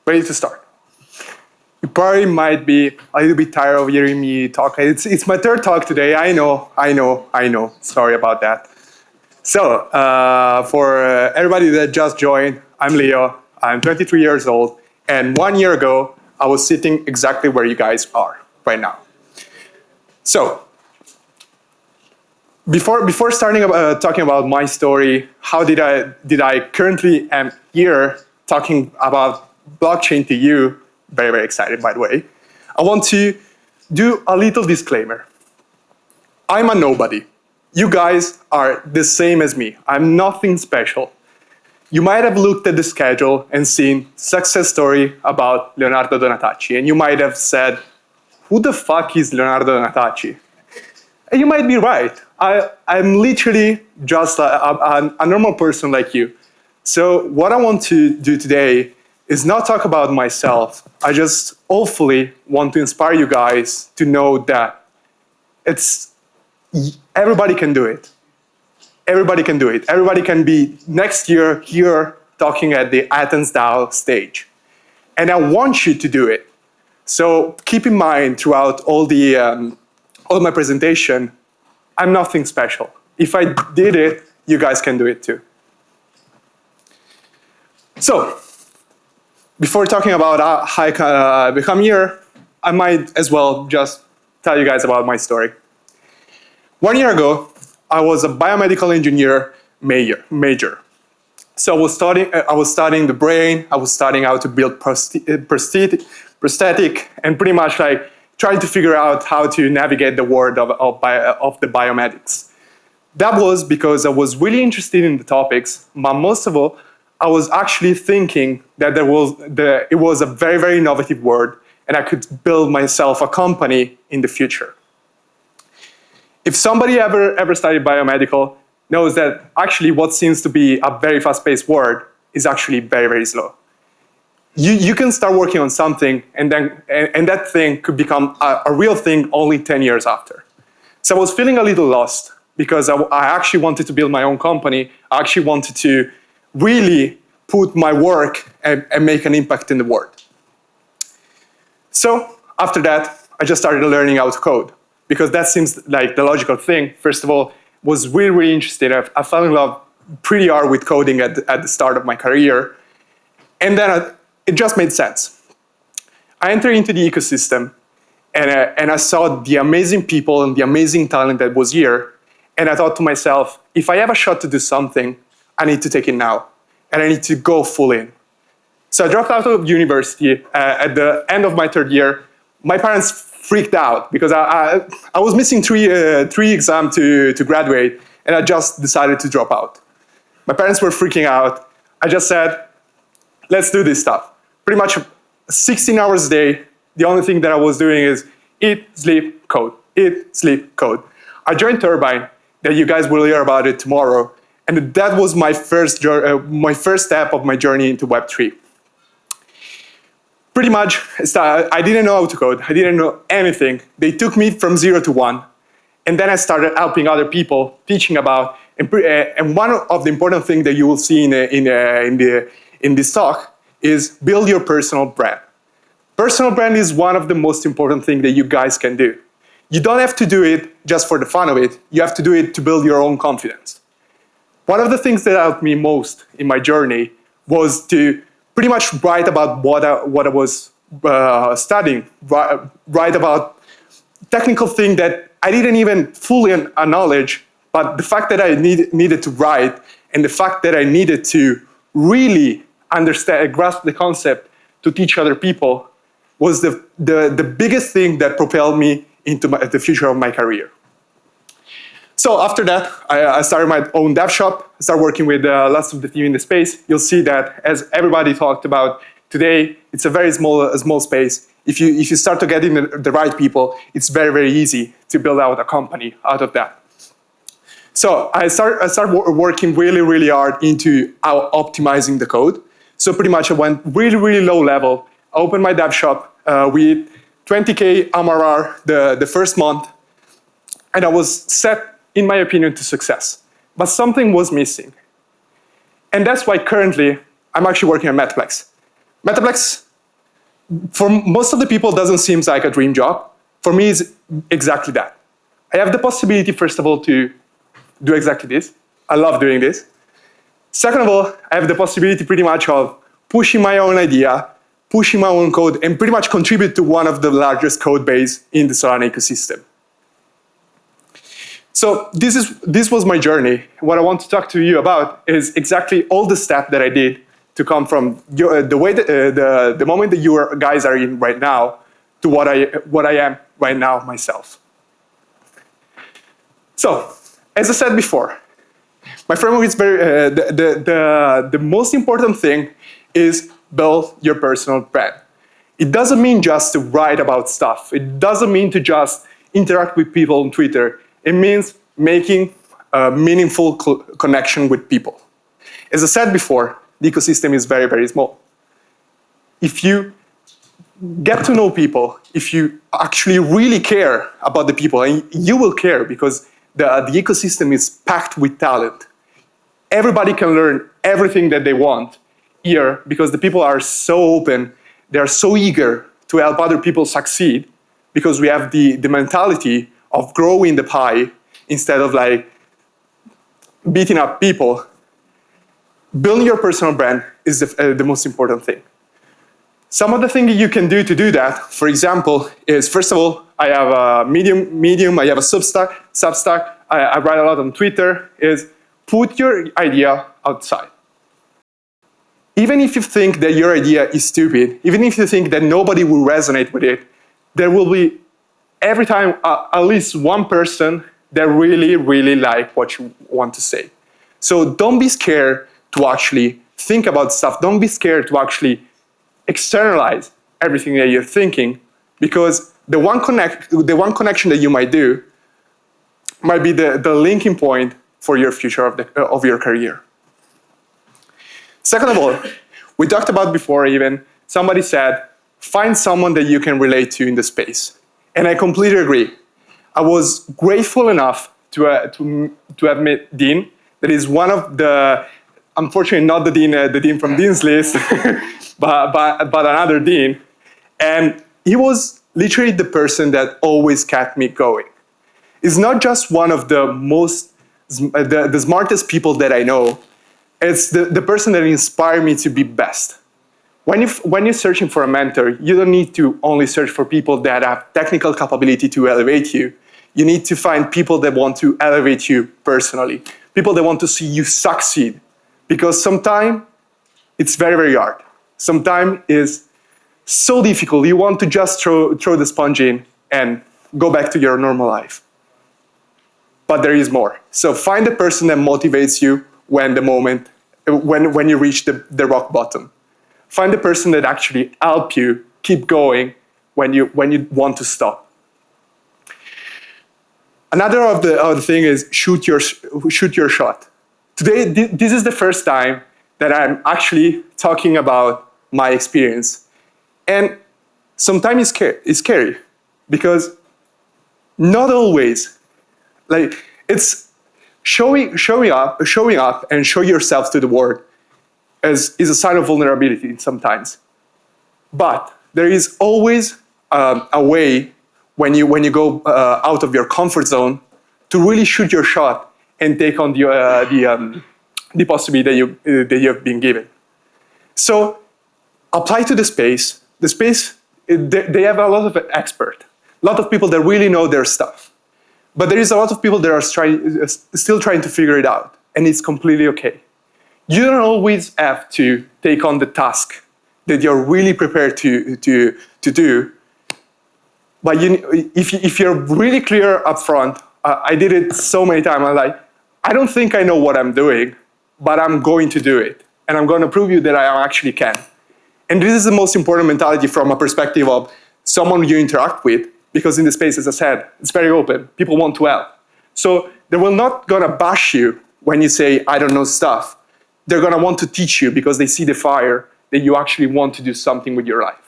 ready to start. You probably might be a little bit tired of hearing me talk. It's my third talk today. I know. Sorry about that. So, for everybody that just joined, I'm Leo. I'm 23 years old. And 1 year ago, I was sitting exactly where you guys are right now. So, before starting talking about my story, how did I currently am here talking about blockchain to you? Very, very excited, by the way. I want to do a little disclaimer. I'm a nobody. You guys are the same as me. I'm nothing special. You might have looked at the schedule and seen success story about Leonardo Donatacci, and you might have said, who the fuck is Leonardo Donatacci? And you might be right. I'm literally just a normal person like you. So what I want to do today is not talk about myself. I just hopefully want to inspire you guys to know that everybody can do it. Everybody can do it. Everybody can be next year here talking at the AthensDAOx stage. And I want you to do it. So keep in mind throughout all my presentation, I'm nothing special. If I did it, you guys can do it too. So, before talking about how I become here, I might as well just tell you guys about my story. 1 year ago, I was a biomedical engineer major. So I was studying the brain, I was studying how to build prosthetic, and pretty much like trying to figure out how to navigate the world of the biomedics. That was because I was really interested in the topics, but most of all, I was actually thinking that it was a very, very innovative world, and I could build myself a company in the future. If somebody ever studied biomedical knows that actually what seems to be a very fast-paced world is actually very, very slow. You can start working on something, and that thing could become a real thing only 10 years after. So I was feeling a little lost because I actually wanted to build my own company. I actually wanted to really put my work and make an impact in the world. So after that, I just started learning how to code because that seems like the logical thing. First of all, was really, really interested. I fell in love pretty hard with coding at the start of my career. And then it just made sense. I entered into the ecosystem and I saw the amazing people and the amazing talent that was here. And I thought to myself, if I have a shot to do something, I need to take it now. And I need to go full in. So I dropped out of university at the end of my third year. My parents freaked out because I was missing three exams to graduate, and I just decided to drop out. My parents were freaking out. I just said, let's do this stuff. Pretty much 16 hours a day, the only thing that I was doing is eat, sleep, code. Eat, sleep, code. I joined Turbine, that you guys will hear about it tomorrow. And that was my first step of my journey into Web3. Pretty much, I didn't know how to code. I didn't know anything. They took me from 0 to 1. And then I started helping other people, teaching about, and one of the important things that you will see in this talk is build your personal brand. Personal brand is one of the most important things that you guys can do. You don't have to do it just for the fun of it. You have to do it to build your own confidence. One of the things that helped me most in my journey was to pretty much write about what I was studying, write about technical things that I didn't even fully acknowledge, but the fact that I needed to write and the fact that I needed to really understand, grasp the concept to teach other people was the biggest thing that propelled me into the future of my career. So after that, I started my own dev shop. I started working with lots of the team in the space. You'll see that, as everybody talked about today, it's a very small space. If you start to get in the right people, it's very, very easy to build out a company out of that. So I started working really, really hard into optimizing the code. So pretty much I went really, really low level. I opened my dev shop with 20K MRR the first month, and I was set, in my opinion, to success. But something was missing. And that's why currently I'm actually working on Metaplex. Metaplex For most of the people, it doesn't seem like a dream job. For me, it's exactly that. I have the possibility, first of all, to do exactly this. I love doing this. Second of all, I have the possibility pretty much of pushing my own idea, pushing my own code, and pretty much contribute to one of the largest code base in the Solana ecosystem. So this was my journey. What I want to talk to you about is exactly all the steps that I did to come from the moment that you guys are in right now to what I am right now myself. So, as I said before, my framework is very, the most important thing is build your personal brand. It doesn't mean just to write about stuff. It doesn't mean to just interact with people on Twitter. It means making a meaningful connection with people. As I said before, the ecosystem is very, very small. If you get to know people, if you actually really care about the people, and you will care because the ecosystem is packed with talent. Everybody can learn everything that they want here because the people are so open, they are so eager to help other people succeed because we have the mentality of growing the pie instead of like beating up people. Building your personal brand is the most important thing. Some of the things you can do to do that, for example, is first of all, I have a Medium, I have a Substack, I write a lot on Twitter, is put your idea outside. Even if you think that your idea is stupid, even if you think that nobody will resonate with it, there will be every time at least one person that really, really like what you want to say. So don't be scared to actually think about stuff. Don't be scared to actually externalize everything that you're thinking, because the one connection that you might do might be the linking point for your future of your career. Second of all, we talked about before even, somebody said, find someone that you can relate to in the space. And I completely agree. I was grateful enough to have met Dean, that is one of the, unfortunately not the Dean from Dean's List, but another Dean. And he was literally the person that always kept me going. He's not just one of the the smartest people that I know, it's the person that inspired me to be best. When you're searching for a mentor, you don't need to only search for people that have technical capability to elevate you. You need to find people that want to elevate you personally, people that want to see you succeed. Because sometimes it's very, very hard. Sometimes it's so difficult. You want to just throw the sponge in and go back to your normal life. But there is more. So find the person that motivates you when you reach the rock bottom. Find the person that actually helps you keep going when you want to stop. Another of the thing is shoot your shot. Today, this is the first time that I'm actually talking about my experience. And sometimes it's scary because not always, like it's showing up and show yourself to the world is a sign of vulnerability sometimes. But there is always a way when you go out of your comfort zone to really shoot your shot and take on the possibility that you have been given. So apply to the space. The space, they have a lot of experts, a lot of people that really know their stuff. But there is a lot of people that are still trying to figure it out, and it's completely okay. You don't always have to take on the task that you're really prepared to do. But if you're really clear up front, I did it so many times, I'm like, I don't think I know what I'm doing, but I'm going to do it. And I'm going to prove you that I actually can. And this is the most important mentality from a perspective of someone you interact with, because in the space, as I said, it's very open. People want to help. So they will not going to bash you when you say, I don't know stuff. They're going to want to teach you because they see the fire that you actually want to do something with your life.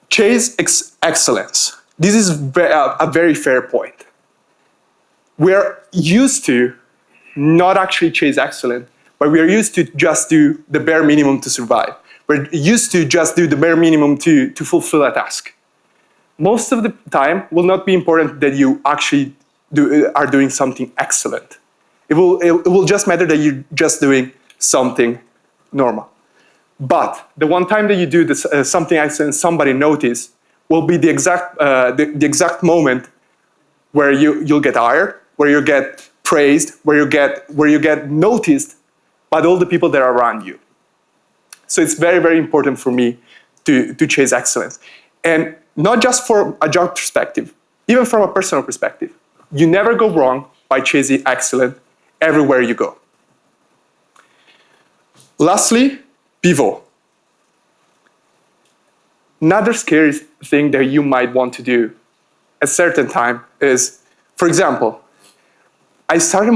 Chase excellence. This is a very fair point. We're used to not actually chase excellence, but we are used to just do the bare minimum to survive. we're used to just do the bare minimum to fulfill a task. Most of the time will not be important that you actually are doing something excellent. It will just matter that you're just doing something normal. But the one time that you do this, something excellent, somebody notice, will be the exact moment where you'll get hired, where you get praised, where you get noticed by all the people that are around you. So it's very, very important for me to chase excellence. And not just from a job perspective, even from a personal perspective. You never go wrong by chasing excellence everywhere you go. Lastly, pivot. Another scary thing that you might want to do at a certain time is, for example, I started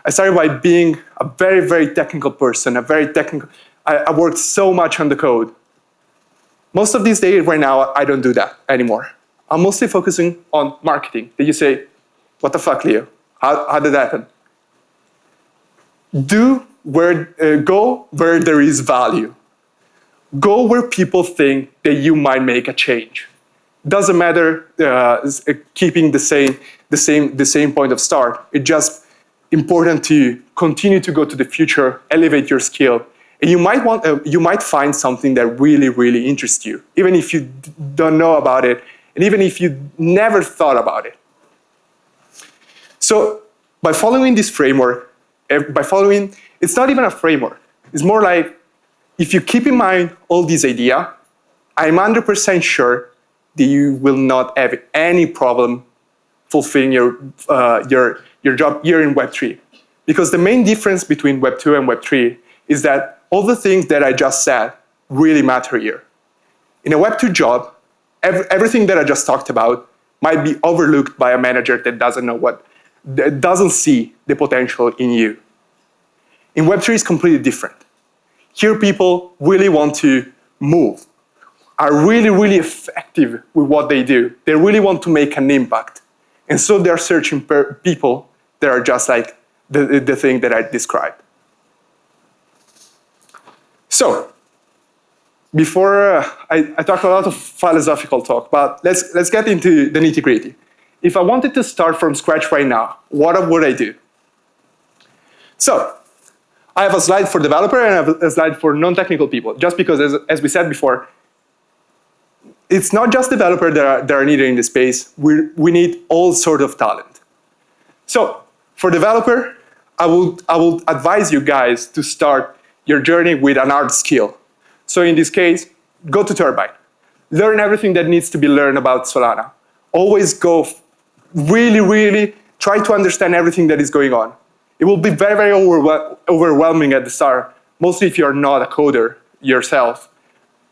I started by being a very, very technical person, I worked so much on the code. Most of these days right now, I don't do that anymore. I'm mostly focusing on marketing. That you say, what the fuck, Leo? How did that happen? Go where there is value. Go where people think that you might make a change. Doesn't matter keeping the same point of start. It's just important to continue to go to the future, elevate your skill, and you might find something that really, really interests you, even if you don't know about it, and even if you never thought about it. So by following this framework, it's not even a framework. It's more like, if you keep in mind all these ideas, I'm 100% sure that you will not have any problem fulfilling your job here in Web3. Because the main difference between Web2 and Web3 is that all the things that I just said really matter here. In a Web2 job, everything that I just talked about might be overlooked by a manager that doesn't see the potential in you. In Web3, it's completely different. Here, people really want to move, are really, really effective with what they do. They really want to make an impact. And so they're searching for people that are just like the thing that I described. So, before I talk a lot of philosophical talk, but let's get into the nitty-gritty. If I wanted to start from scratch right now, what would I do? So, I have a slide for developer and I have a slide for non-technical people, just because, as we said before, it's not just developers that are needed in the space. We need all sorts of talent. So, for developer, I will advise you guys to start your journey with an hard skill. So in this case, go to Turbine. Learn everything that needs to be learned about Solana. Always go really, really try to understand everything that is going on. It will be very, very overwhelming at the start, mostly if you're not a coder yourself.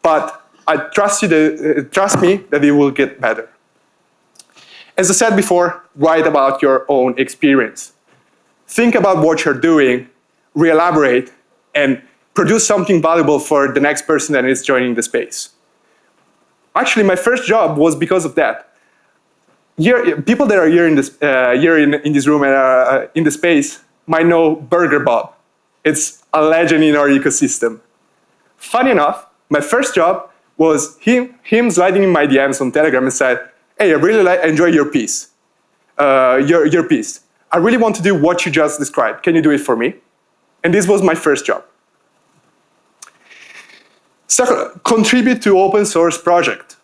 But I trust me that it will get better. As I said before, write about your own experience. Think about what you're doing, re-elaborate, and produce something valuable for the next person that is joining the space. Actually, my first job was because of that. People that are here in this room and in the space might know Burger Bob. It's a legend in our ecosystem. Funny enough, my first job was him sliding in my DMs on Telegram and said, "Hey, I really enjoy your piece. Your piece. I really want to do what you just described. Can you do it for me?" And this was my first job. Second, contribute to open source project.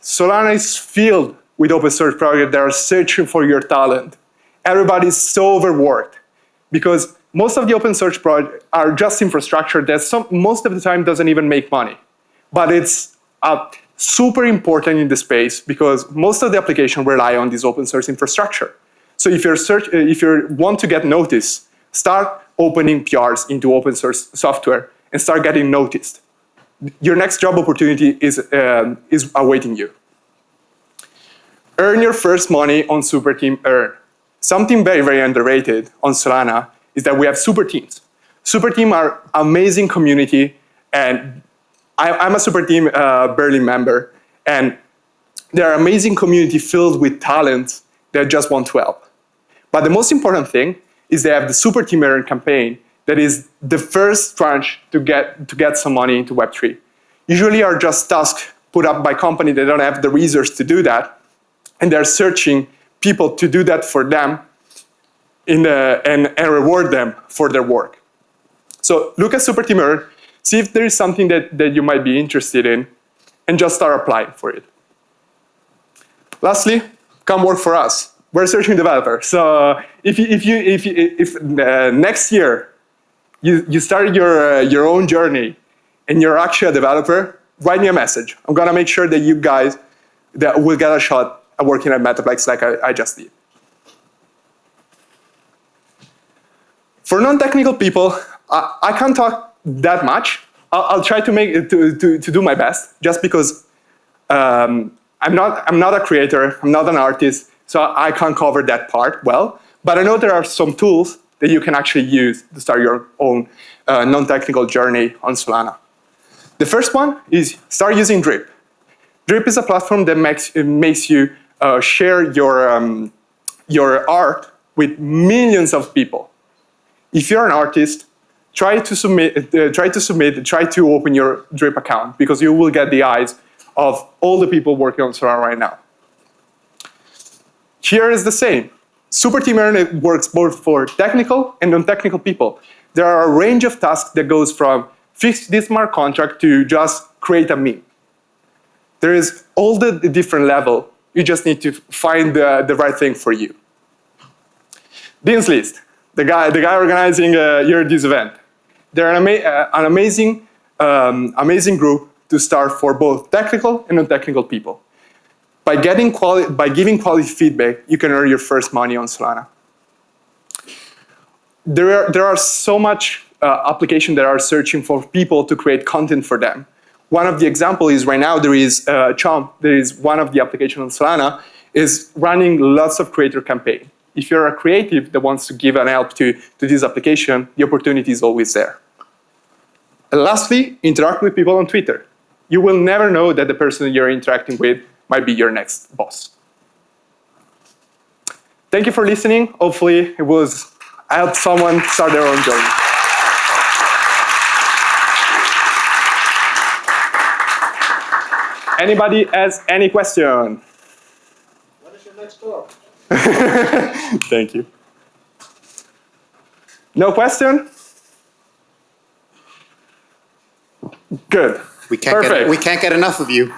Solana is filled with open source projects that are searching for your talent. Everybody is so overworked because most of the open source projects are just infrastructure that most of the time doesn't even make money. But it's super important in the space because most of the applications rely on this open source infrastructure. So if you want to get noticed, start opening PRs into open source software and start getting noticed. Your next job opportunity is awaiting you. Earn your first money on Super Team Earn. Something very, very underrated on Solana is that we have super teams. Super team are amazing community, and I'm a super team Berlin member, and they're amazing community filled with talent that just want to help. But the most important thing is they have the Super Team Earn campaign that is the first tranche to get some money into Web3. Usually are just tasks put up by companies that don't have the resources to do that, and they're searching people to do that for them and reward them for their work. So look at Super Team Earn, see if there is something that you might be interested in, and just start applying for it. Lastly, come work for us. We're searching developers. So if next year you started your own journey and you're actually a developer, write me a message. I'm gonna make sure that you guys that will get a shot at working at Metaplex like I just did. For non-technical people, I can't talk that much. I'll try to make it to do my best, just because I'm not a creator, I'm not an artist, so I can't cover that part well. But I know there are some tools that you can actually use to start your own non-technical journey on Solana. The first one is start using Drip. Drip is a platform that makes you share your art with millions of people. If you're an artist, try to open your Drip account, because you will get the eyes of all the people working on Solana right now. Here is the same. Super Team Earn works both for technical and non-technical people. There are a range of tasks that goes from fix this smart contract to just create a meme. There is all the different level. You just need to find the right thing for you. Dean's List, the guy organizing this event. They're an amazing group to start for both technical and non-technical people. By giving quality feedback, you can earn your first money on Solana. There are so much applications that are searching for people to create content for them. One of the examples is right now there is Chomp. There is one of the applications on Solana is running lots of creator campaign. If you're a creative that wants to give an help to this application, the opportunity is always there. And lastly, interact with people on Twitter. You will never know that the person you're interacting with might be your next boss. Thank you for listening. Hopefully I helped someone start their own journey. Anybody has any question? When is your next talk? Thank you. No question? Good. We can't get enough of you.